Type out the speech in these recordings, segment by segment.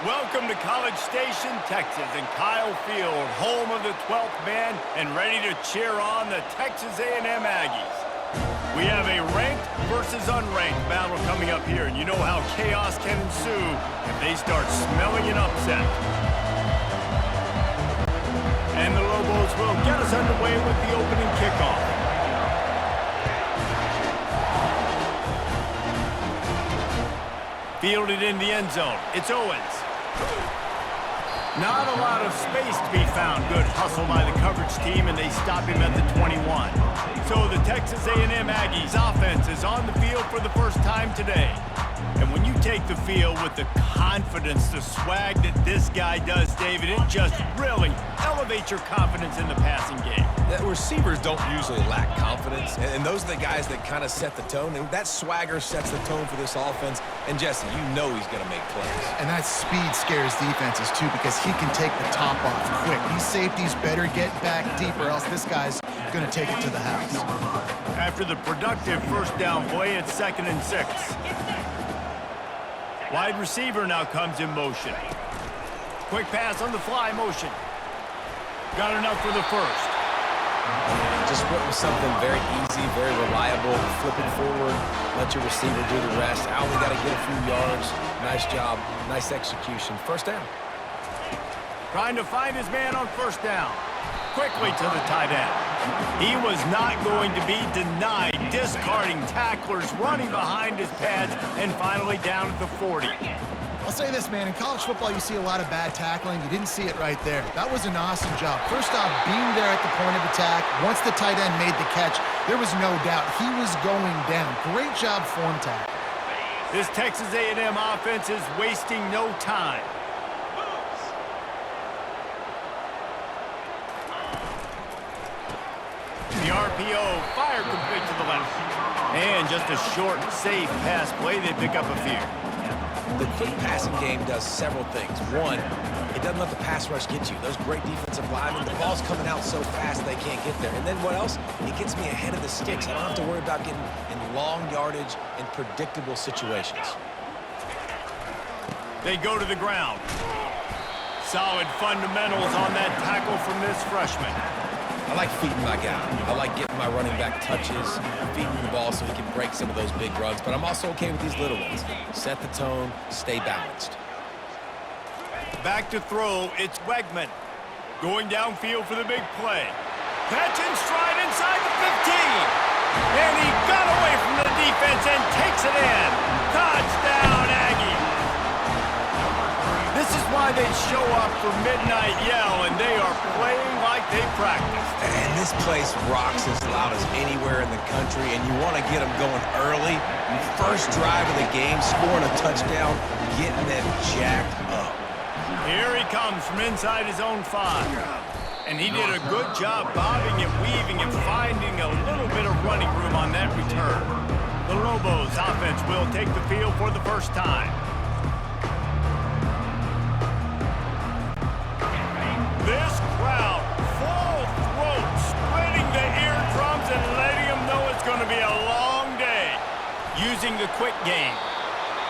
Welcome to College Station, Texas, and Kyle Field, home of the 12th man, and ready to cheer on the Texas A&M Aggies. We have a ranked versus unranked battle coming up here, and you know how chaos can ensue if they start smelling an upset. And the Lobos will get us underway with the opening kickoff. Fielded in the end zone. It's Owens. Not a lot of space to be found. Good hustle by the coverage team, and they stop him at the 21. So the Texas A&M Aggies offense is on the field for the first time today. And when you take the field with the confidence, the swag that this guy does, David, it just really elevates your confidence in the passing game. The receivers don't usually lack confidence, and those are the guys that kind of set the tone. And that swagger sets the tone for this offense. And Jesse, you know he's going to make plays. And that speed scares defenses, too, because he can take the top off quick. These safeties better get back deep, or else this guy's going to take it to the house. After the productive first down play, it's 2nd and 6. Wide receiver now comes in motion. Quick pass on the fly motion. Got enough for the first. Just went with something very easy, very reliable. Flip it forward, let your receiver do the rest. I only got to get a few yards. Nice job, nice execution. First down. Trying to find his man on first down. Quickly to the tight end. He was not going to be denied, discarding tacklers, running behind his pads, and finally down at the 40. I'll say this, man. In college football, you see a lot of bad tackling. You didn't see it right there. That was an awesome job. First off, being there at the point of attack. Once the tight end made the catch, there was no doubt he was going down. Great job form tackle. This Texas A&M offense is wasting no time. The RPO, fire complete to the left. And just a short, safe pass play, they pick up a few. The quick passing game does several things. One, it doesn't let the pass rush get you. Those great defensive linemen, the ball's coming out so fast they can't get there. And then what else? It gets me ahead of the sticks. I don't have to worry about getting in long yardage and predictable situations. They go to the ground. Solid fundamentals on that tackle from this freshman. I like feeding my guy. I like getting my running back touches, feeding the ball so he can break some of those big runs, but I'm also okay with these little ones. Set the tone, stay balanced. Back to throw, it's Wegman. Going downfield for the big play. Catch and stride inside the 15. And he got away from the defense and takes it in. Touchdown, Aggies. This is why they show up for Midnight Yell, and they are playing like they practice. And this place rocks as loud as anywhere in the country, and you want to get them going early. First drive of the game, scoring a touchdown, getting them jacked up. Here he comes from inside his own 5. And he did a good job bobbing and weaving and finding a little bit of running room on that return. The Lobos offense will take the field for the first time. This crowd, full throat, splitting the eardrums and letting them know it's going to be a long day. Using the quick game.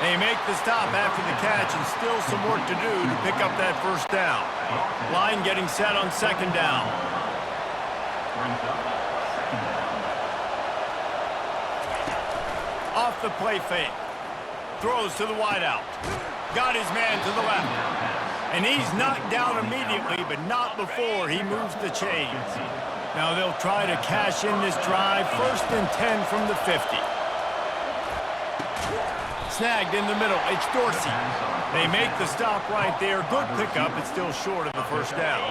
They make the stop after the catch and still some work to do to pick up that first down. Line getting set on 2nd down. Off the play fake. Throws to the wideout. Got his man to the left. And he's knocked down immediately, but not before he moves the chains. Now they'll try to cash in this drive. 1st and 10 from the 50. Snagged in the middle, it's Dorsey. They make the stop right there. Good pickup, but still short of the first down.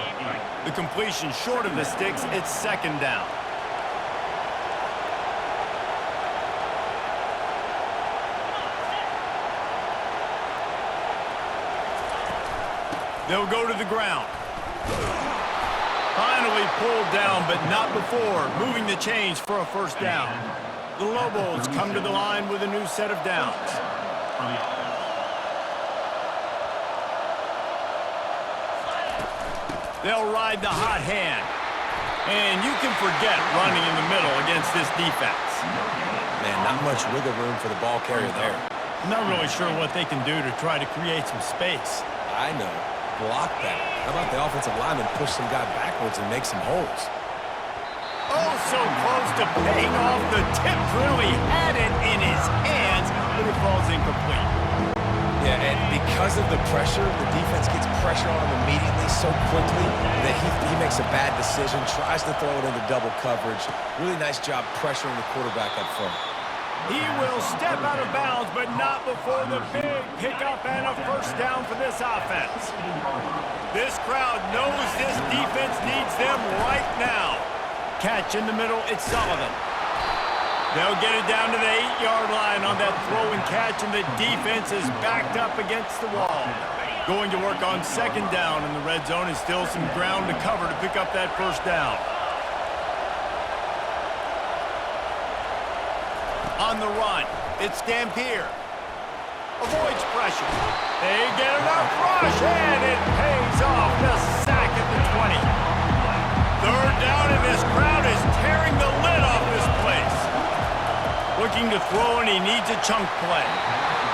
The completion short of the sticks, it's 2nd down. They'll go to the ground. Finally pulled down, but not before moving the chains for a first down. The Lobos come to the line with a new set of downs. They'll ride the hot hand. And you can forget running in the middle against this defense. Man, not much wiggle room for the ball carrier there. I'm not really sure what they can do to try to create some space. I know. Block that. How about the offensive lineman push some guy backwards and make some holes? Oh, so close to paying off the tip drill. He had it in his hands, but it falls incomplete. Yeah, and because of the pressure, the defense gets pressure on him immediately so quickly that he makes a bad decision, tries to throw it into double coverage. Really nice job pressuring the quarterback up front. He will step out of bounds, but not before the big pickup and a first down for this offense. This crowd knows this defense needs them right now. Catch in the middle, it's Sullivan. They'll get it down to the 8-yard line on that throw and catch, and the defense is backed up against the wall. Going to work on second down, and the red zone is still some ground to cover to pick up that first down. On the run, it's Dampier. Avoids pressure. They get enough rush, and it pays off. The sack at the 20. Third down, and this crowd is tearing the lid off this place. Looking to throw, and he needs a chunk play.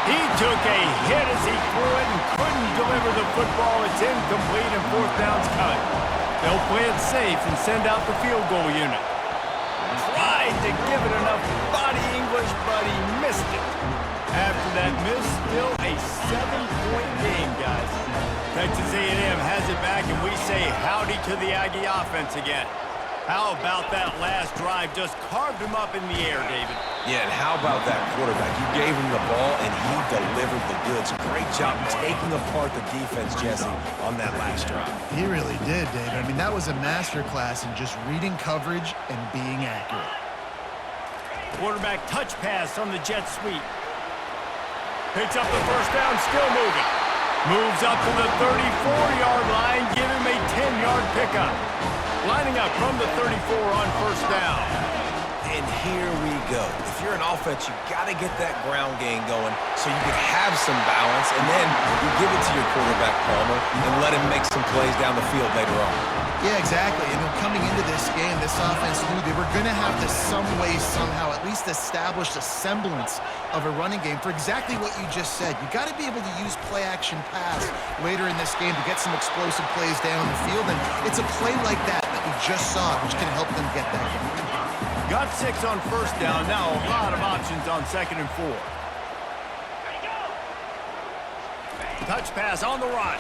He took a hit as he threw it and couldn't deliver the football. It's incomplete, and fourth down's cut. They'll play it safe and send out the field goal unit. Tried to give it enough body English, but he missed it. After that miss, still a 7-point game, guys. Texas A&M has it back, and we say howdy to the Aggie offense again. How about that last drive? Just carved him up in the air, David. Yeah, and how about that quarterback? You gave him the ball, and he delivered the goods. Great job taking apart the defense, Jesse, on that last drive. He really did, David. I mean, that was a masterclass in just reading coverage and being accurate. Quarterback touch pass on the jet sweep. Picks up the first down, still moving. Moves up to the 34-yard line, give him a 10-yard pickup. Lining up from the 34 on first down. And here we go. If you're an offense, you got to get that ground game going so you can have some balance, and then you give it to your quarterback, Palmer, and let him make some plays down the field later on. Yeah, exactly. And then coming into this game, this offense knew they were going to have to some way, somehow, at least establish a semblance of a running game for exactly what you just said. You got to be able to use play-action pass later in this game to get some explosive plays down the field, and it's a play like that we just saw, which can help them get that game. Got 6 on first down. Now a lot of options on second and 4. Touch pass on the run.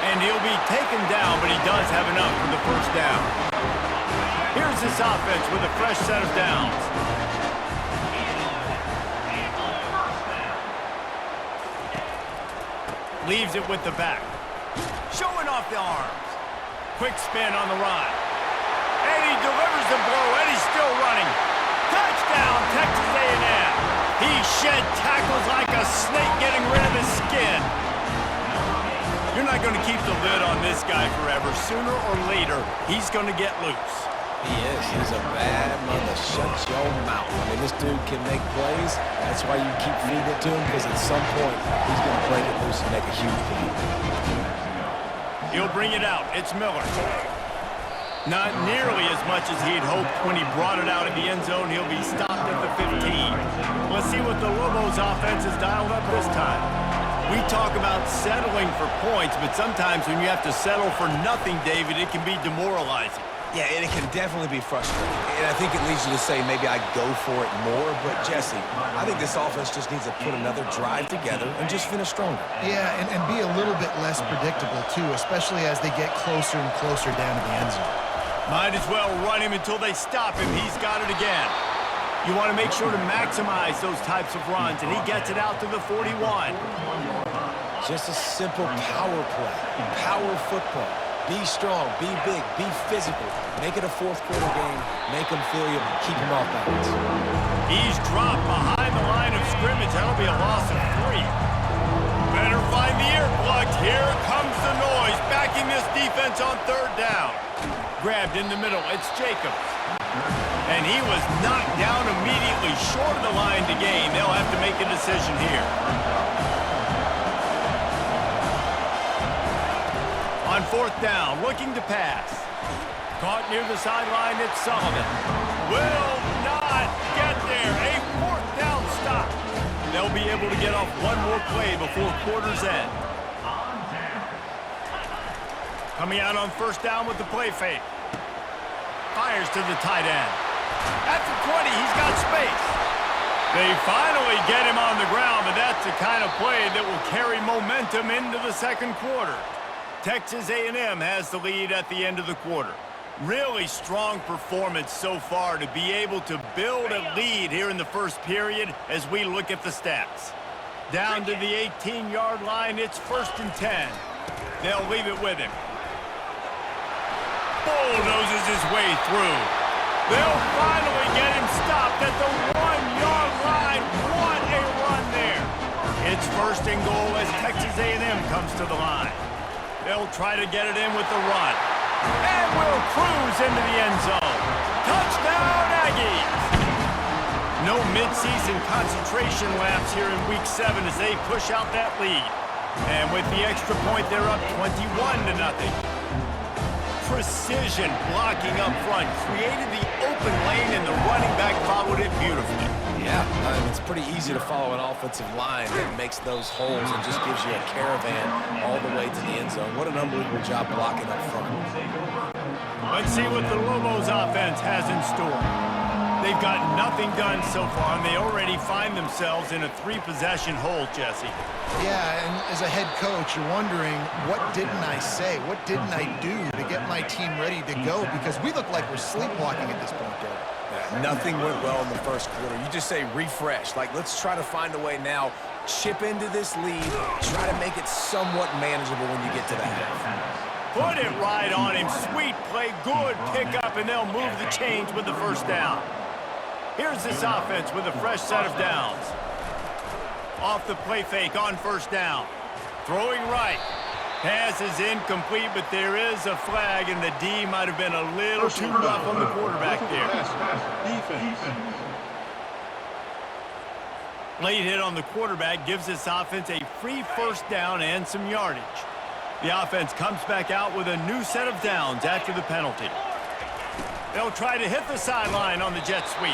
And he'll be taken down, but he does have enough for the first down. Here's this offense with a fresh set of downs. Leaves it with the back. Showing off the arms. Quick spin on the run. And he delivers the blow, and he's still running. Touchdown, Texas A&M. He shed tackles like a snake getting rid of his skin. You're not going to keep the lid on this guy forever. Sooner or later, he's going to get loose. He is. He's a bad mother. Shut your mouth. I mean, this dude can make plays. That's why you keep feeding it to him, because at some point, he's going to break it loose and make a huge play. He'll bring it out. It's Miller. Not nearly as much as he'd hoped when he brought it out in the end zone. He'll be stopped at the 15. Let's see what the Lobos offense has dialed up this time. We talk about settling for points, but sometimes when you have to settle for nothing, David, it can be demoralizing. Yeah, and it can definitely be frustrating. And I think it leads you to say maybe I go for it more. But, Jesse, I think this offense just needs to put another drive together and just finish stronger. Yeah, and be a little bit less predictable, too, especially as they get closer and closer down to the end zone. Might as well run him until they stop him. He's got it again. You want to make sure to maximize those types of runs, and he gets it out to the 41. Just a simple power play, power football. Be strong, be big, be physical. Make it a fourth-quarter game. Make them feel you, keep them off balance. He's dropped behind the line of scrimmage. That'll be a loss of 3. Better find the earplugs. Here comes the noise, backing this defense on third down. Grabbed in the middle, it's Jacobs. And he was knocked down immediately short of the line to gain. They'll have to make a decision here. On fourth down, looking to pass. Caught near the sideline, it's Sullivan. Will not get there. A fourth down stop. They'll be able able to get off one more play before quarter's end. Coming out on first down with the play fake. Fires to the tight end. At the 20, he's got space. They finally get him on the ground, but that's the kind of play that will carry momentum into the second quarter. Texas A&M has the lead at the end of the quarter. Really strong performance so far to be able to build a lead here in the first period as we look at the stats. Down to the 18-yard line, it's 1st and 10. They'll leave it with him. Bulldozes his way through. They'll finally get him stopped at the 1-yard line. What a run there. It's 1st and goal as Texas A&M comes to the line. They'll try to get it in with the run. And will cruise into the end zone. Touchdown, Aggies! No midseason concentration lapse here in Week 7 as they push out that lead. And with the extra point, they're up 21-0. Precision blocking up front created the open lane, and the running back followed it beautifully. Yeah, it's pretty easy to follow an offensive line that makes those holes and just gives you a caravan all the way to the end zone. What an unbelievable job blocking up front. Let's see what the Lobos offense has in store. They've got nothing done so far, and they already find themselves in a 3-possession hole, Jesse. Yeah, and as a head coach, you're wondering, what didn't I say? What didn't I do to get my team ready to go? Because we look like we're sleepwalking at this point, Dave. Yeah, nothing went well in the first quarter. You just say refresh. Like, let's try to find a way now, chip into this lead, try to make it somewhat manageable when you get to the half. Put it right on him. Sweet play, good pickup, and they'll move the chains with the first down. Here's this offense with a fresh set of downs. Off the play fake on first down. Throwing right. Pass is incomplete, but there is a flag, and the D might have been a little too rough on the quarterback there. Late hit on the quarterback gives this offense a free first down and some yardage. The offense comes back out with a new set of downs after the penalty. They'll try to hit the sideline on the jet sweep.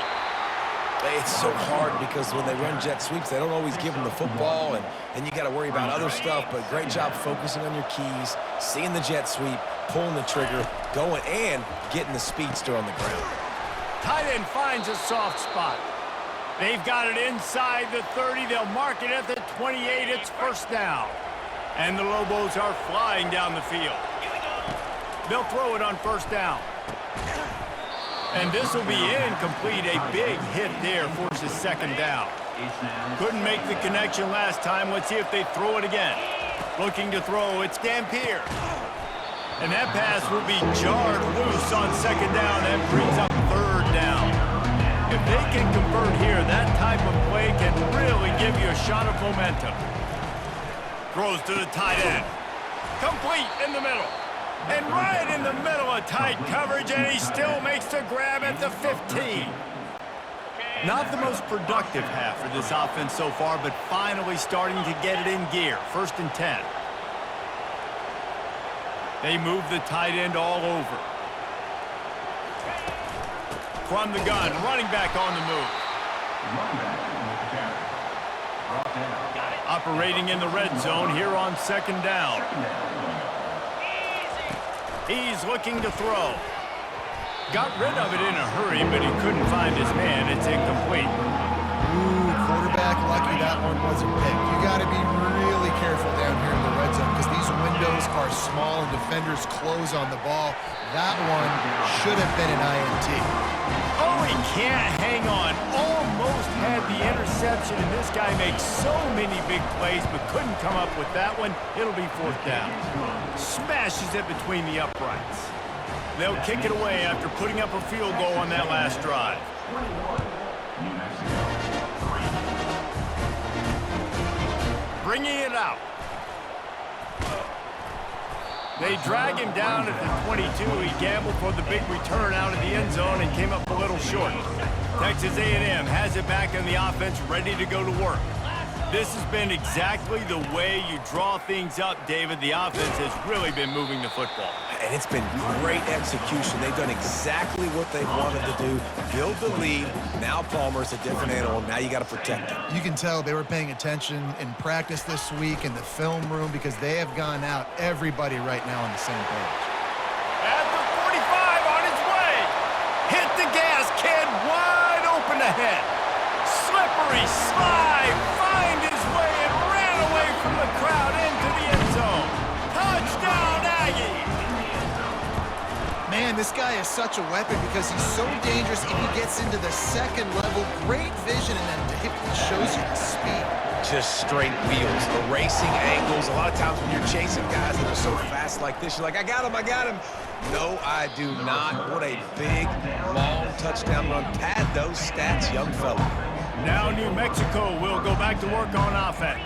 It's so hard because when they run jet sweeps, they don't always give them the football, and then you got to worry about other stuff, but great job focusing on your keys, seeing the jet sweep, pulling the trigger, going, and getting the speedster on the ground. Tight end finds a soft spot. They've got it inside the 30. They'll mark it at the 28. It's first down. And the Lobos are flying down the field. They'll throw it on first down. And this will be incomplete. A big hit there forces second down. Couldn't make the connection last time. Let's see if they throw it again. Looking to throw, it's Dampier. And that pass will be jarred loose on second down and brings up third down. If they can convert here, that type of play can really give you a shot of momentum. Throws to the tight end. Complete in the middle. And right in the middle of tight coverage, and he still makes the grab at the 15. Not the most productive half for this offense so far, but finally starting to get it in gear. 1st and 10. They move the tight end all over. From the gun, running back on the move. Operating in the red zone here on second down. He's looking to throw. Got rid of it in a hurry, but he couldn't find his man. It's incomplete. Ooh, quarterback lucky that one wasn't picked. You got to be really careful down here in the red zone because these windows are small and defenders close on the ball. That one should have been an INT. Oh, he can't hang on. Almost had the interception, and this guy makes so many big plays but couldn't come up with that one. It'll be fourth down. Smashes it between the uprights. They'll kick it away after putting up a field goal on that last drive. Bringing it out. They drag him down at the 22. He gambled for the big return out of the end zone and came up a little short. Texas A&M has it back in the offense, ready to go to work. This has been exactly the way you draw things up, David. The offense has really been moving the football. and it's been great execution. They've done exactly what they wanted to do, build the lead. Now Palmer's a different animal. Now you got to protect him. You can tell they were paying attention in practice this week in the film room because they have gone out, everybody right now on the same page. At the 45 on his way. Hit the gas, kid, wide open ahead. Slippery slide, find his way and ran away from the crowd into the end zone. Touchdown, Aggies! Man, this guy is such a weapon because he's so dangerous if he gets into the second level. Great vision, and then it shows you the speed. Just straight wheels, erasing angles. A lot of times when you're chasing guys that are so fast like this, you're like, I got him, I got him. No, I do not. What a big, long touchdown run. Pad those stats, young fella. Now New Mexico will go back to work on offense.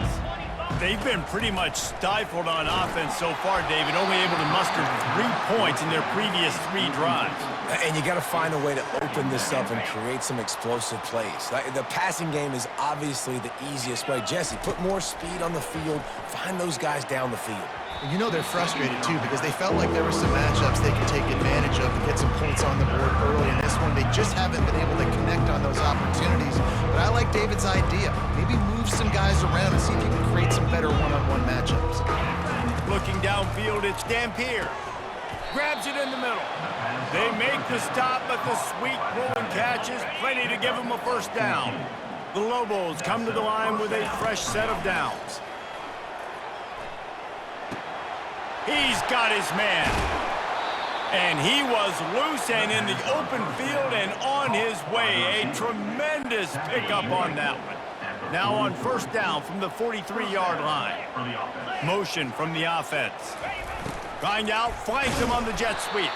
They've been pretty much stifled on offense so far, David, only able to muster 3 points in their previous 3 drives. And you got to find a way to open this up and create some explosive plays. The passing game is obviously the easiest way. Jesse, put more speed on the field. Find those guys down the field. And you know they're frustrated, too, because they felt like there were some matchups they could take advantage of to get some points on the board early. In this one, they just haven't been able to connect on those opportunities. But I like David's idea. Maybe move some guys around and see if you can create some better one-on-one matchups. Looking downfield, it's Dampier. Grabs it in the middle. They make the stop, but the sweet rolling catch is plenty to give them a first down. The Lobos come to the line with a fresh set of downs. He's got his man. And he was loose and in the open field and on his way. A tremendous pickup on that one. Now on first down from the 43-yard line. Motion from the offense. Going out, flanks him on the jet sweep.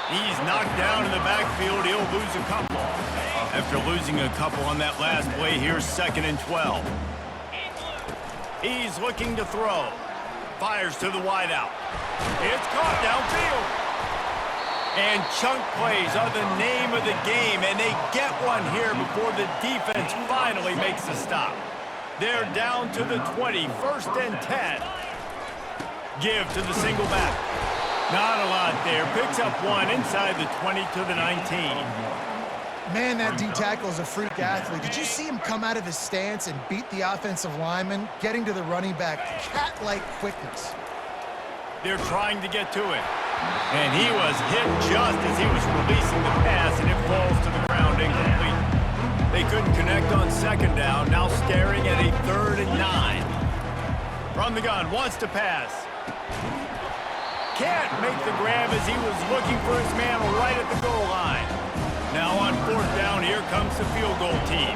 He's knocked down in the backfield. He'll lose a couple. After losing a couple on that last play, here's 2nd and 12. He's looking to throw. Fires to the wideout. It's caught downfield. And chunk plays are the name of the game, and they get one here before the defense finally makes the stop. They're down to the 20, 1st and 10. Give to the single back. Not a lot there. Picks up one inside the 20 to the 19. Man, that D-tackle is a freak athlete. Did you see him come out of his stance and beat the offensive lineman, getting to the running back? Cat-like quickness. They're trying to get to it. And he was hit just as he was releasing the pass, and it falls to the ground incomplete. They couldn't connect on 2nd down, now staring at a 3rd and 9. From the gun, wants to pass. Can't make the grab as he was looking for his man right at the goal line. Now on 4th down, here comes the field goal team.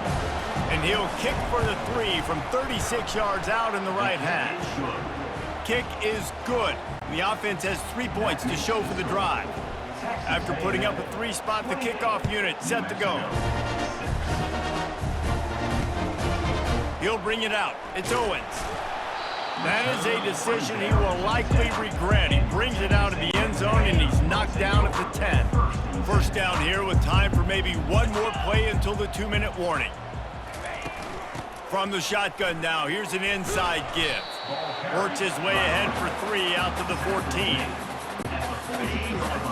And he'll kick for the 3 from 36 yards out in the right hash. Kick is good. The offense has 3 points to show for the drive. After putting up a 3-spot, the kickoff unit set to go. He'll bring it out. It's Owens. That is a decision he will likely regret. He brings it out of the end zone, and he's knocked down at the 10. First down here with time for maybe one more play until the 2-minute warning. From the shotgun now, here's an inside give. Works his way ahead for 3 out to the 14.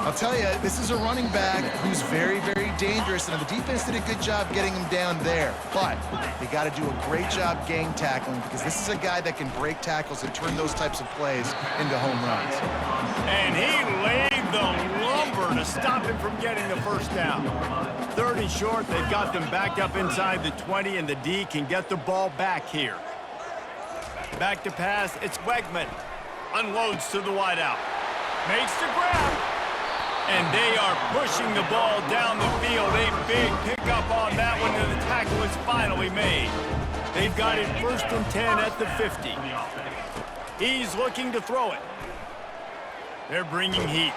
I'll tell you, this is a running back who's very, very dangerous, and the defense did a good job getting him down there. But they got to do a great job gang tackling because this is a guy that can break tackles and turn those types of plays into home runs. And he laid the lumber to stop him from getting the first down. 3rd and short, they've got them backed up inside the 20, and the D can get the ball back here. Back to pass, it's Wegman. Unloads to the wideout. Makes the grab. And they are pushing the ball down the field. A big pickup on that one, and the tackle is finally made. They've got it 1st and 10 at the 50. He's looking to throw it. They're bringing heat.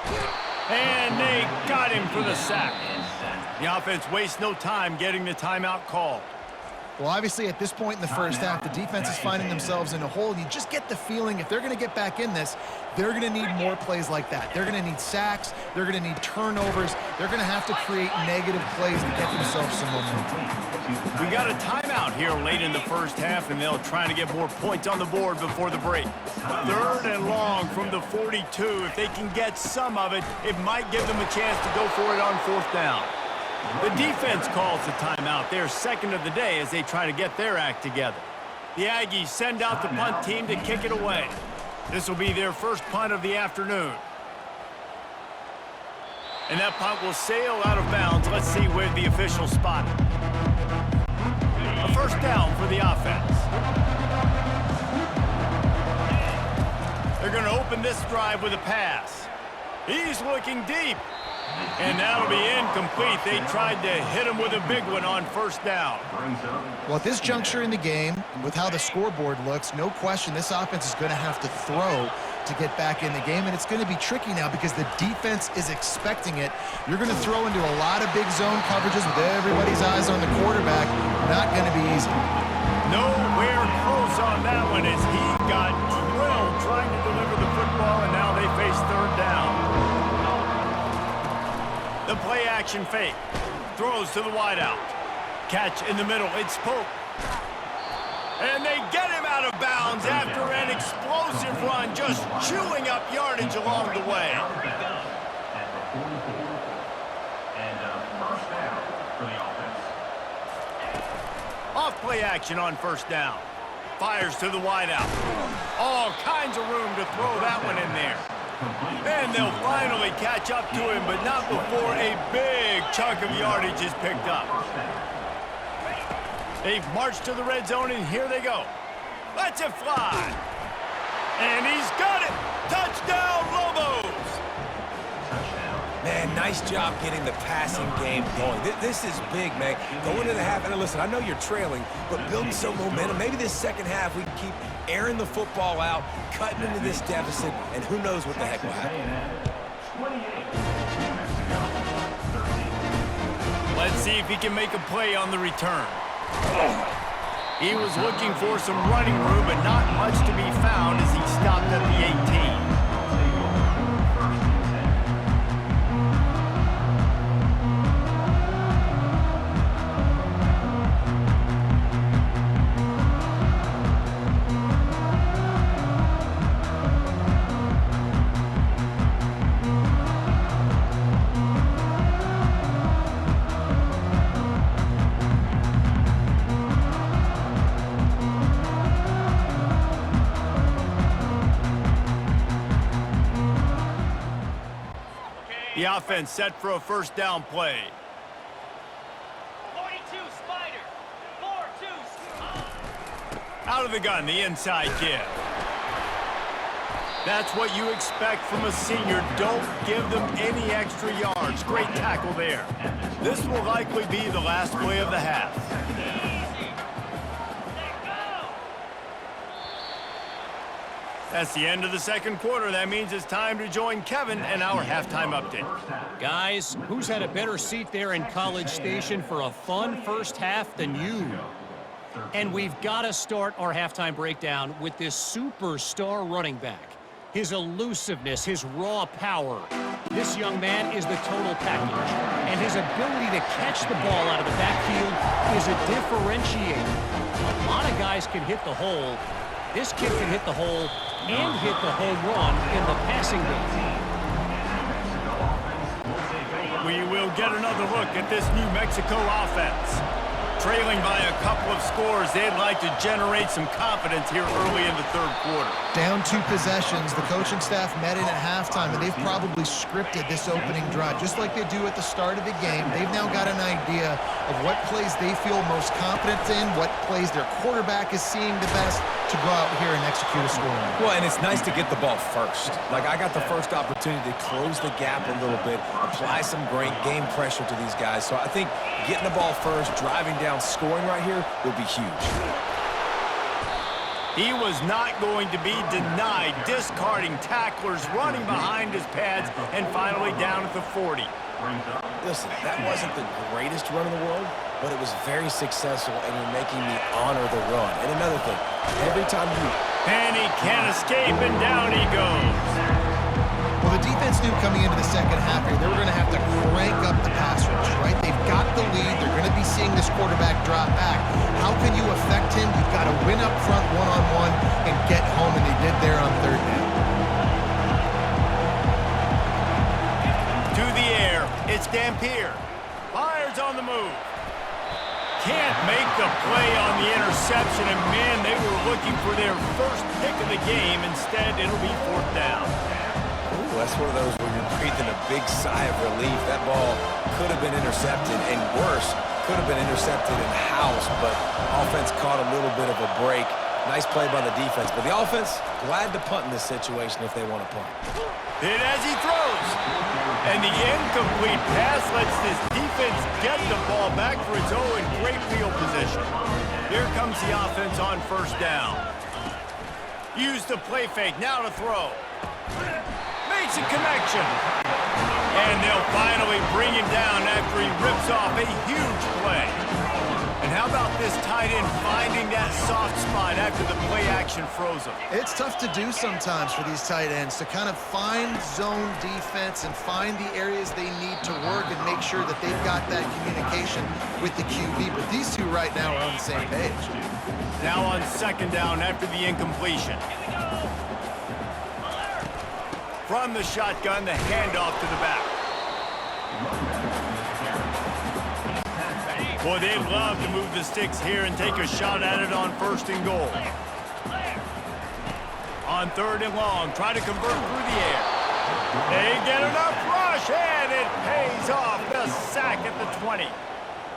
And they got him for the sack. The offense wastes no time getting the timeout called. Well, obviously, at this point in the first half, the defense is finding themselves in a hole. You just get the feeling if they're going to get back in this, they're going to need more plays like that. They're going to need sacks. They're going to need turnovers. They're going to have to create negative plays to get themselves some momentum. We got a timeout here late in the first half, and they'll try to get more points on the board before the break. 3rd and long from the 42. If they can get some of it, it might give them a chance to go for it on 4th down. The defense calls the timeout. They're second of the day as they try to get their act together. The Aggies send out the punt team to kick it away. This will be their first punt of the afternoon. And that punt will sail out of bounds. Let's see where the officials spot it. A 1st down for the offense. They're going to open this drive with a pass. He's looking deep. And that'll be incomplete. They tried to hit him with a big one on 1st down. Well, at this juncture in the game, with how the scoreboard looks, no question this offense is going to have to throw to get back in the game, and it's going to be tricky now because the defense is expecting it. You're going to throw into a lot of big zone coverages with everybody's eyes on the quarterback. Not going to be easy. Nowhere close on that one as he got drilled trying to deliver the football, and now they face 3rd down. The play-action fake. Throws to the wideout. Catch in the middle. It's Pope. And they get him out of bounds after an explosive run, just chewing up yardage along the way. Off play action on 1st down. Fires to the wideout. All kinds of room to throw that one in there. And they'll finally catch up to him, but not before a big chunk of yardage is picked up. They've marched to the red zone, and here they go. Let's it fly. And he's got it. Touchdown, Lobos. Man, nice job getting the passing game going. This is big, man. Going into the half, and listen, I know you're trailing, but building some momentum. Maybe this second half we can keep airing the football out, cutting into this deficit, and who knows what the heck will happen. Let's see if he can make a play on the return. He was looking for some running room, but not much to be found as he stopped at the 18. The offense set for a 1st down play. 42 Spider. 4-2. Out of the gun, the inside give. That's what you expect from a senior. Don't give them any extra yards. Great tackle there. This will likely be the last play of the half. That's the end of the 2nd quarter. That means it's time to join Kevin and our halftime update. Guys, who's had a better seat there in College Station for a fun first half than you? And we've got to start our halftime breakdown with this superstar running back. His elusiveness, his raw power. This young man is the total package. And his ability to catch the ball out of the backfield is a differentiator. A lot of guys can hit the hole. This kid can hit the hole and hit the home run in the passing game. We will get another look at this New Mexico offense. Trailing by a couple of scores, they'd like to generate some confidence here early in the 3rd quarter. Down 2 possessions, the coaching staff met in at halftime, and they've probably scripted this opening drive, just like they do at the start of the game. They've now got an idea of what plays they feel most confident in, what plays their quarterback is seeing the best to go out here and execute a score. Well, and it's nice to get the ball first. Like, I got the first opportunity to close the gap a little bit, apply some great game pressure to these guys. So I think getting the ball first, driving down, scoring right here will be huge. He was not going to be denied, discarding tacklers, running behind his pads, and finally down at the 40. Listen, that wasn't the greatest run in the world, but it was very successful, and you're making me honor the run. And another thing, every time you... And he can't escape, and down he goes. Well, the defense knew coming into the second half here, they were going to have to crank up the pass rush, right? They've got the lead. They're going to be seeing this quarterback drop back. How can you affect him? You've got to win up front one-on-one and get home, and they did there on third down. To the air, it's Dampier. Fires on the move. Can't make the play on the interception, and man, they were looking for their first pick of the game. Instead, it'll be fourth down. Ooh, that's one of those where you're breathing a big sigh of relief. That ball could have been intercepted, and worse, could have been intercepted in house, but offense caught a little bit of a break. Nice play by the defense, but the offense glad to punt in this situation if they want to punt. Hit as he throws. And the incomplete pass lets this defense get the ball back for its own great field position. Here comes the offense on first down. Use the play fake, now to throw. Makes a connection. And they'll finally bring him down after he rips off a huge play. And how about this tight end finding that soft spot after the play action froze him? It's tough to do sometimes for these tight ends to kind of find zone defense and find the areas they need to work and make sure that they've got that communication with the QB. But these two right now are on the same page. Now on second down after the incompletion. From the shotgun, the handoff to the back. Boy, they'd love to move the sticks here and take a shot at it on first and goal. On third and long, try to convert through the air. They get enough rush, and it pays off. The sack at the 20.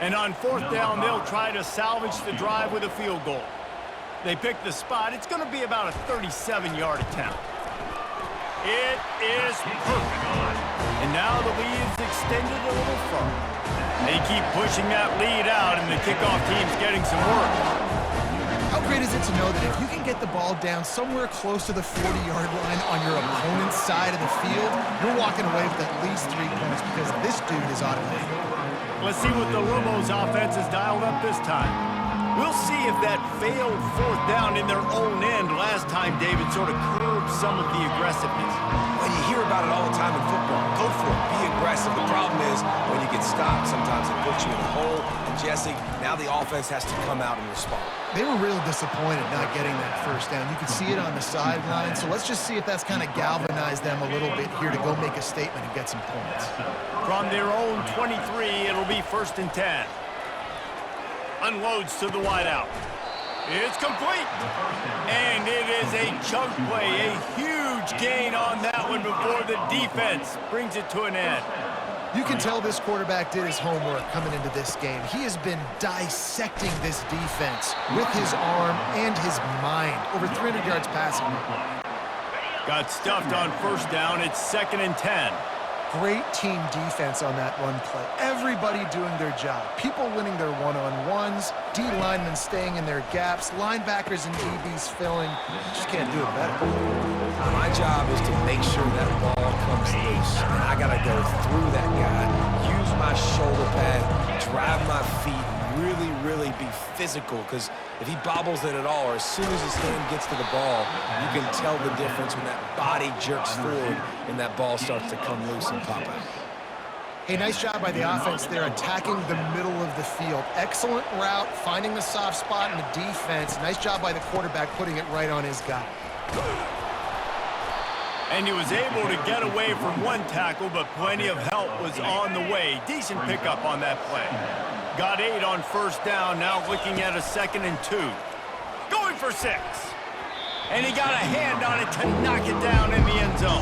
And on fourth down, they'll try to salvage the drive with a field goal. They pick the spot. It's going to be about a 37-yard attempt. It is perfect. And now the lead is extended a little further. They keep pushing that lead out, and the kickoff team's getting some work. How great is it to know that if you can get the ball down somewhere close to the 40-yard line on your opponent's side of the field, you're walking away with at least 3 points because this dude is automatic. Let's see what the Lobos offense has dialed up this time. We'll see if that failed fourth down in their own end last time, David, sort of curbed some of the aggressiveness. Well, you hear about it all the time in football. Go for it. Be aggressive. The problem is when you get stopped, sometimes it puts you in a hole. And Jesse, now the offense has to come out and respond. They were real disappointed not getting that first down. You could see it on the sideline. So let's just see if that's kind of galvanized them a little bit here to go make a statement and get some points. From their own 23, it'll be first and 10. Unloads to the wideout. It's complete. And it is a chunk play, a huge gain on that one before the defense brings it to an end. You can tell this quarterback did his homework coming into this game. He has been dissecting this defense with his arm and his mind. Over 300 yards passing. Got stuffed on first down. It's second and 10. Great team defense on that run play. Everybody doing their job. People winning their one-on-ones, D linemen staying in their gaps, linebackers and DBs filling. Just can't do it better. My job is to make sure that ball comes loose. And I got to go through that guy, use my shoulder pad, drive my feet, really be physical, because if he bobbles it at all, or as soon as his hand gets to the ball, you can tell the difference when that body jerks forward and that ball starts to come loose and pop out. Hey, nice job by the offense there, attacking the middle of the field. Excellent route, finding the soft spot in the defense. Nice job by the quarterback putting it right on his guy. And he was able to get away from one tackle, but plenty of help was on the way. Decent pickup on that play. Got 8 on first down, now looking at a second and 2. Going for 6. And he got a hand on it to knock it down in the end zone.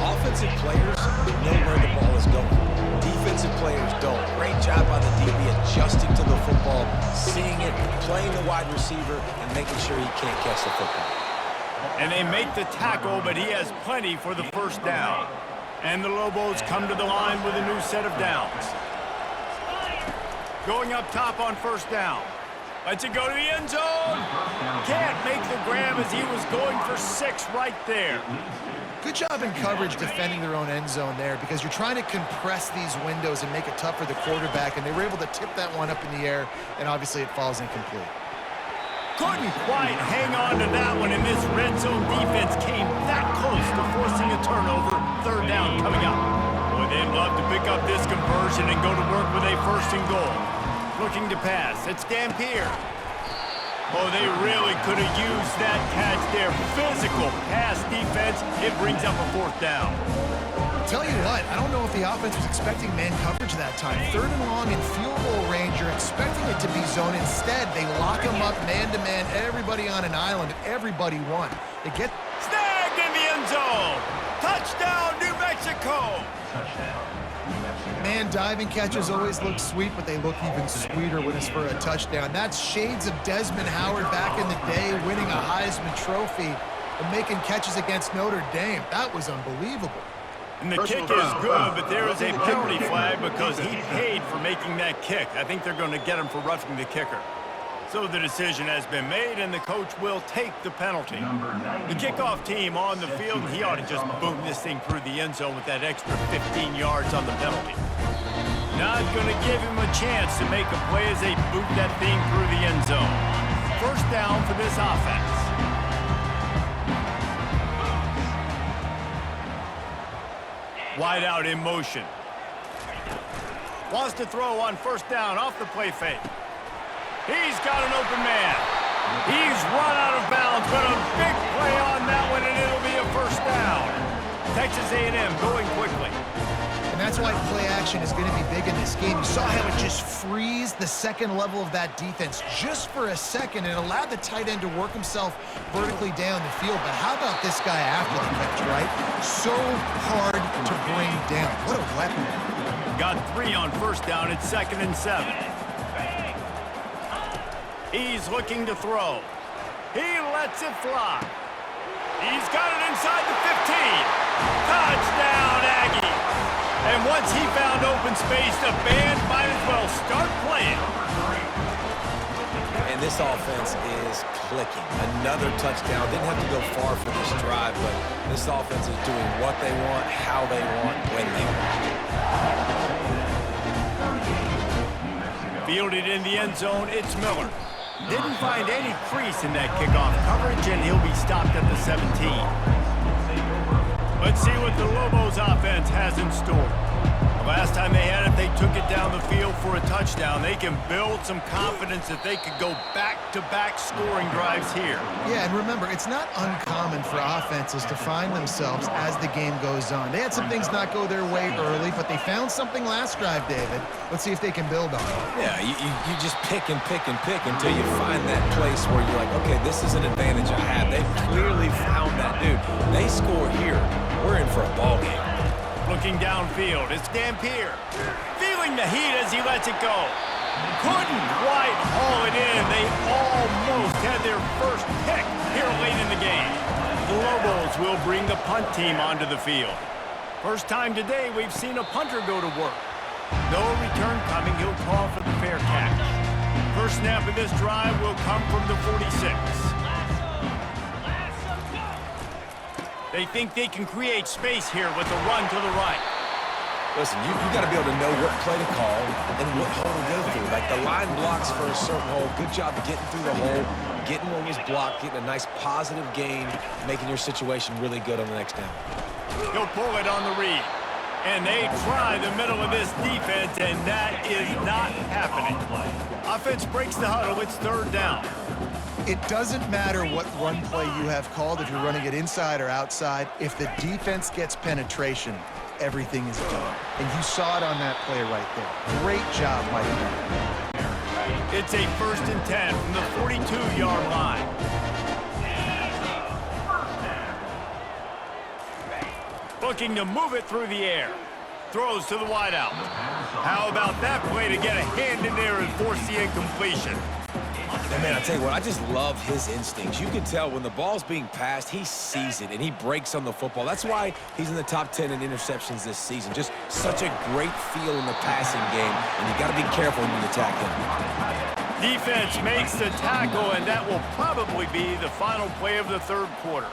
Offensive players know where the ball is going. Defensive players don't. Great job by the DB adjusting to the football, seeing it, playing the wide receiver, and making sure he can't catch the football. And they make the tackle, but he has plenty for the first down. And the Lobos come to the line with a new set of downs. Going up top on first down. Lets it go to the end zone. Can't make the grab as he was going for 6 right there. Good job in coverage defending their own end zone there because you're trying to compress these windows and make it tough for the quarterback, and they were able to tip that one up in the air, and obviously it falls incomplete. Couldn't quite hang on to that one, and this red zone defense came that close to forcing a turnover. 3rd down coming up. Boy, they'd love to pick up this conversion and go to work with a 1st and goal. Looking to pass. It's Dampier. Oh, they really could have used that catch there. Physical pass defense. It brings up a 4th down. Tell you what, I don't know if the offense was expecting man coverage that time. 3rd and long in field goal range, you're expecting it to be zone. Instead, they lock them up man-to-man, everybody on an island, everybody won. They get snagged in the end zone. Touchdown, New Mexico. Man, diving catches always look sweet, but they look even sweeter when it's for a touchdown. That's shades of Desmond Howard back in the day, winning a Heisman Trophy and making catches against Notre Dame. That was unbelievable. And the kick is good, but there is a penalty flag because he paid for making that kick. I think they're going to get him for roughing the kicker. So the decision has been made, and the coach will take the penalty. The kickoff team on the field, and he ought to just boom this thing through the end zone with that extra 15 yards on the penalty. Not going to give him a chance to make a play as they boot that thing through the end zone. 1st down for this offense. Wide out in motion. Wants to throw on 1st down off the play fake. He's got an open man. He's run out of bounds, but a big play on that one, and it'll be a 1st down. Texas A&M going quickly. And that's why play action is going to be big in this game. You saw how it just freezed the 2nd level of that defense just for a second and allowed the tight end to work himself vertically down the field. But how about this guy after the catch, right? So hard to bring down. What a weapon. Got 3 on 1st down. It's 2nd and 7. He's looking to throw. He lets it fly. He's got it inside the 15. Touchdown, Aggies. And once he found open space, the band might as well start playing. And this offense is clicking. Another touchdown. Didn't have to go far for this drive, but this offense is doing what they want, how they want, when they want. Fielded in the end zone, it's Miller. Didn't find any crease in that kickoff coverage, and he'll be stopped at the 17. Let's see what the Lobos offense has in store. Last time they had it, they took it down the field for a touchdown. They can build some confidence that they could go back-to-back scoring drives here. Yeah, and remember, it's not uncommon for offenses to find themselves as the game goes on. They had some things not go their way early, but they found something last drive, David. Let's see if they can build on it. Yeah, you just pick and pick and pick until you find that place where you're like, okay, this is an advantage I have. They've clearly found that, dude. They score here. We're in for a ball game. Looking downfield, it's Dampier. Feeling the heat as he lets it go. Couldn't quite haul it in. They almost had their 1st pick here late in the game. The Lobos will bring the punt team onto the field. First time today we've seen a punter go to work. No return coming. He'll call for the fair catch. First snap of this drive will come from the 46. They think they can create space here with a run to the right. Listen, you got to be able to know what play to call and what hole to go through. Like the line blocks for a certain hole. Good job of getting through the hole, getting what was blocked, getting a nice positive gain, making your situation really good on the next down. He'll pull it on the read. And they try the middle of this defense, and that is not happening. Offense breaks the huddle. It's 3rd down. It doesn't matter what run play you have called, if you're running it inside or outside. If the defense gets penetration, everything is done. And you saw it on that play right there. Great job by the guy. It's a 1st and 10 from the 42-yard line. Looking to move it through the air. Throws to the wideout. How about that play to get a hand in there and force the incompletion? And man, I tell you what, I just love his instincts. You can tell when the ball's being passed, he sees it, and he breaks on the football. That's why he's in the top 10 in interceptions this season. Just such a great feel in the passing game, and you got to be careful when you attack him. Defense makes the tackle, and that will probably be the final play of the third quarter.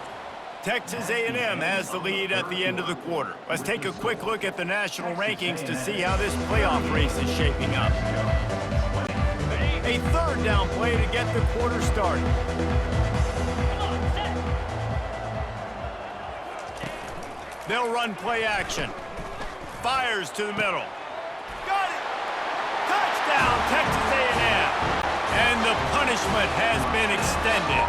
Texas A&M has the lead at the end of the quarter. Let's take a quick look at the national rankings to see how this playoff race is shaping up. A third down play to get the quarter started. They'll run play action. Fires to the middle. Got it! Touchdown, Texas A&M! And the punishment has been extended.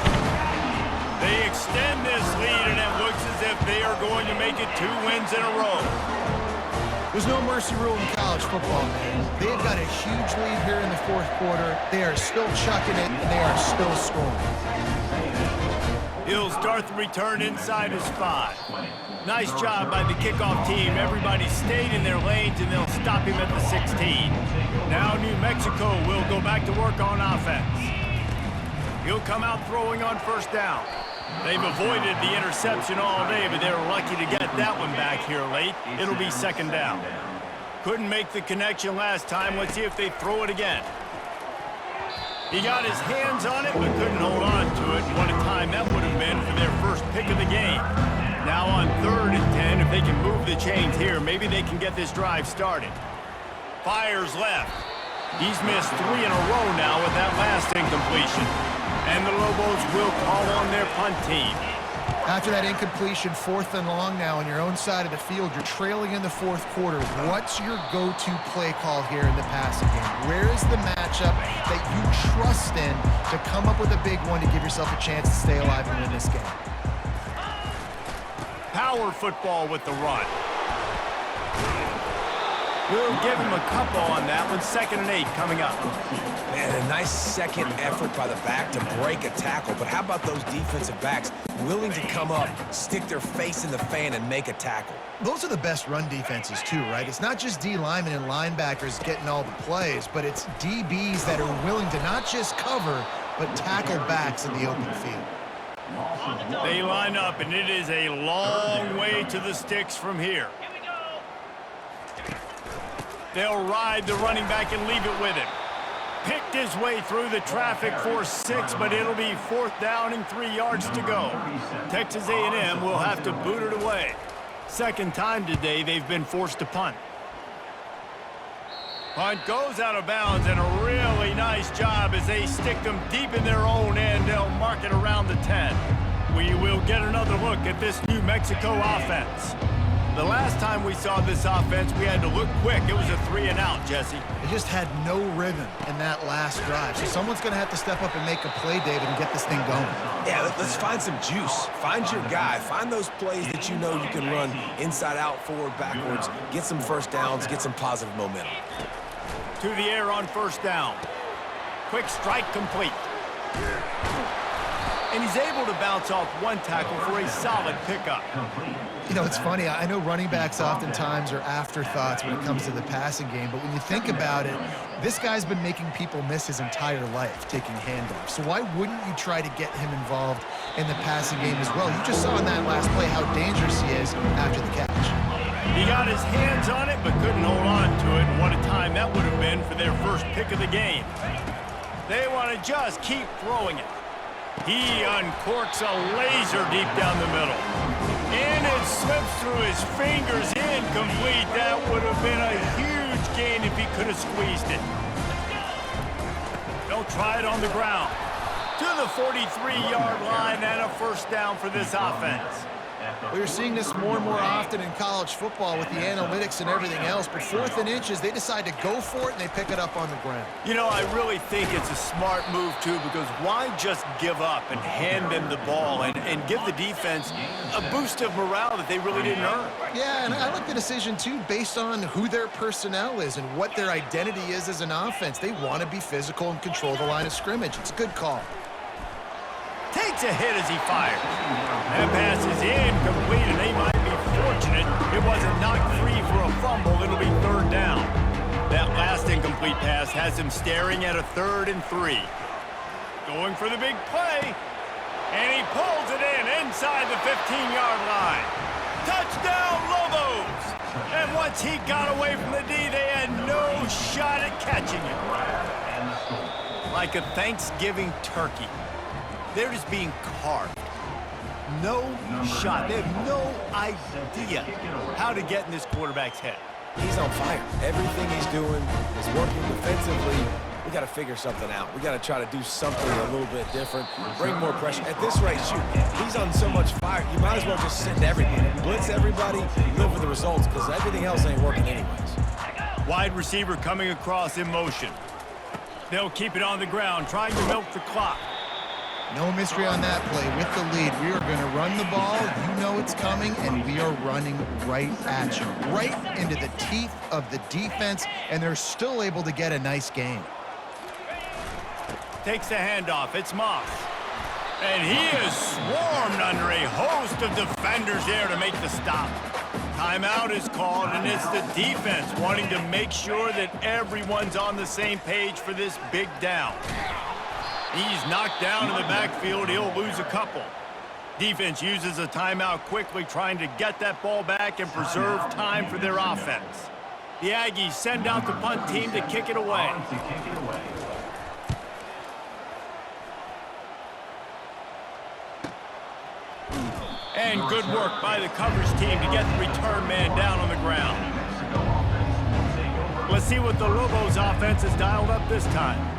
They extend this lead, and it looks as if they are going to make it 2 wins in a row. There's no mercy rule in college football, man. They've got a huge lead here in the fourth quarter. They are still chucking it, and they are still scoring. He'll start the return inside his 5. Nice job by the kickoff team. Everybody stayed in their lanes, and they'll stop him at the 16. Now New Mexico will go back to work on offense. He'll come out throwing on first down. They've avoided the interception all day, but they're lucky to get that one back here late. It'll be second down. Couldn't make the connection last time. Let's see if they throw it again. He got his hands on it, but couldn't hold on to it. And what a time that would have been for their first pick of the game. Now on 3rd and 10, if they can move the chains here, maybe they can get this drive started. Fires left. He's missed 3 in a row now with that last incompletion. And the Lobos will call on their punt team. After that incompletion, 4th and long now on your own side of the field, you're trailing in the fourth quarter. What's your go-to play call here in the passing game? Where is the matchup that you trust in to come up with a big one to give yourself a chance to stay alive and win this game? Power football with the run. We'll give him a couple on that one. 2nd and 8 coming up. Man, a nice second effort by the back to break a tackle. But how about those defensive backs willing to come up, stick their face in the fan, and make a tackle? Those are the best run defenses too, right? It's not just D linemen and linebackers getting all the plays, but it's DBs that are willing to not just cover, but tackle backs in the open field. They line up, and it is a long way to the sticks from here. They'll ride the running back and leave it with him. Picked his way through the traffic for 6, but it'll be 4th down and 3 yards to go. Texas A&M will have to boot it away. Second time today they've been forced to punt. Punt goes out of bounds, and a really nice job as they stick them deep in their own end. They'll mark it around the 10. We will get another look at this New Mexico offense. The last time we saw this offense, we had to look quick. It was a 3 and out, Jesse. They just had no rhythm in that last drive. So someone's going to have to step up and make a play, David, and get this thing going. Yeah, let's find some juice. Find your guy. Find those plays that you know you can run inside out, forward, backwards. Get some first downs. Get some positive momentum. To the air on first down. Quick strike complete. And he's able to bounce off one tackle for a solid pickup. You know, it's funny. I know running backs oftentimes are afterthoughts when it comes to the passing game, but when you think about it, this guy's been making people miss his entire life taking handoffs. So why wouldn't you try to get him involved in the passing game as well? You just saw in that last play how dangerous he is after the catch. He got his hands on it but couldn't hold on to it. And what a time that would have been for their first pick of the game. They want to just keep throwing it. He uncorks a laser deep down the middle. And it slips through his fingers, incomplete. That would have been a huge gain if he could have squeezed it. They'll try it on the ground. To the 43-yard line and a first down for this offense. Well, you're seeing this more and more often in college football with the analytics and everything else, but 4th and inches, they decide to go for it and they pick it up on the ground. You know, I really think it's a smart move, too, because why just give up and hand them the ball and give the defense a boost of morale that they really didn't earn? Yeah, and I like the decision, too, based on who their personnel is and what their identity is as an offense. They want to be physical and control the line of scrimmage. It's a good call. Takes a hit as he fires. That pass is incomplete, and they might be fortunate it wasn't knocked free for a fumble. It'll be 3rd down. That last incomplete pass has him staring at a 3rd and 3. Going for the big play, and he pulls it in inside the 15-yard line. Touchdown, Lobos! And once he got away from the D, they had no shot at catching him. like a Thanksgiving turkey. They're just being carved. No shot. They have no idea how to get in this quarterback's head. He's on fire. Everything he's doing is working defensively. We got to figure something out. We got to try to do something a little bit different, bring more pressure. At this rate, shoot, he's on so much fire, you might as well just send everybody. Blitz everybody, live with the results, because everything else ain't working anyways. Wide receiver coming across in motion. They'll keep it on the ground, trying to milk the clock. No mystery on that play. With the lead, we are going to run the ball. You know it's coming, and we are running right at you, right into the teeth of the defense, and they're still able to get a nice game. Takes the handoff. It's Moss. And he is swarmed under a host of defenders there to make the stop. Timeout is called, and it's the defense wanting to make sure that everyone's on the same page for this big down. He's knocked down in the backfield. He'll lose a couple. Defense uses a timeout quickly, trying to get that ball back and preserve time for their offense. The Aggies send out the punt team to kick it away. And good work by the coverage team to get the return man down on the ground. Let's see what the Lobos offense has dialed up this time.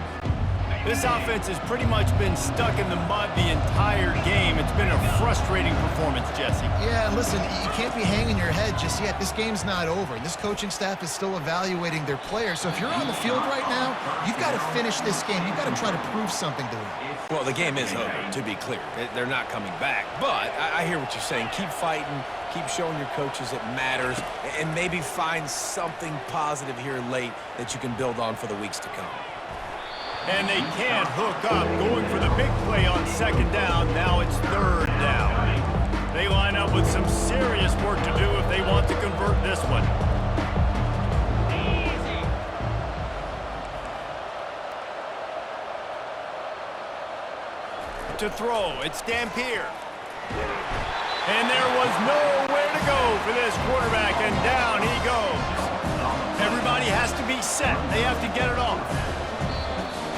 This offense has pretty much been stuck in the mud the entire game. It's been a frustrating performance, Jesse. Yeah, listen, you can't be hanging your head just yet. This game's not over. This coaching staff is still evaluating their players. So if you're on the field right now, you've got to finish this game. You've got to try to prove something to them. Well, the game is over, to be clear. They're not coming back. But I hear what you're saying. Keep fighting. Keep showing your coaches it matters. And maybe find something positive here late that you can build on for the weeks to come. And they can't hook up, going for the big play on second down. Now it's third down. They line up with some serious work to do if they want to convert this one. To throw, it's Dampier. And there was nowhere to go for this quarterback, and down he goes. Everybody has to be set. They have to get it off.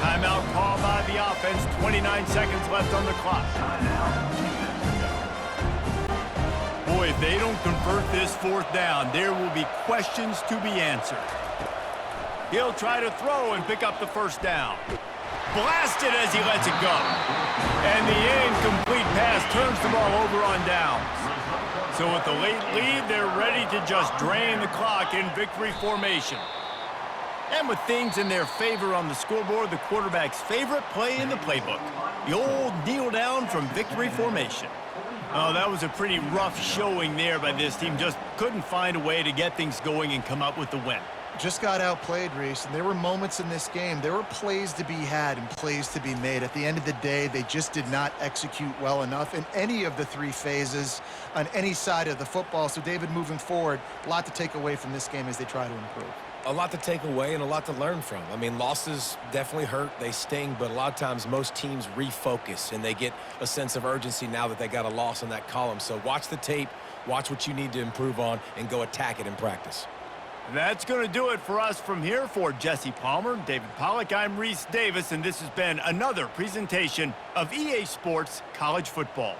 Timeout called by the offense. 29 seconds left on the clock. Boy, if they don't convert this fourth down, there will be questions to be answered. He'll try to throw and pick up the first down. Blasted as he lets it go. And the incomplete pass turns the ball over on downs. So with the late lead, they're ready to just drain the clock in victory formation. And with things in their favor on the scoreboard, the quarterback's favorite play in the playbook, the old kneel down from victory formation. Oh, that was a pretty rough showing there by this team. Just couldn't find a way to get things going and come up with the win. Just got outplayed, Reese, and there were moments in this game. There were plays to be had and plays to be made. At the end of the day, they just did not execute well enough in any of the three phases on any side of the football. So, David, moving forward, a lot to take away from this game as they try to improve. A lot to take away and a lot to learn from. I mean, losses definitely hurt. They sting, but a lot of times most teams refocus and they get a sense of urgency now that they got a loss in that column. So watch the tape, watch what you need to improve on, and go attack it in practice. That's going to do it for us from here. For Jesse Palmer, David Pollack, I'm Reese Davis, and this has been another presentation of EA Sports College Football.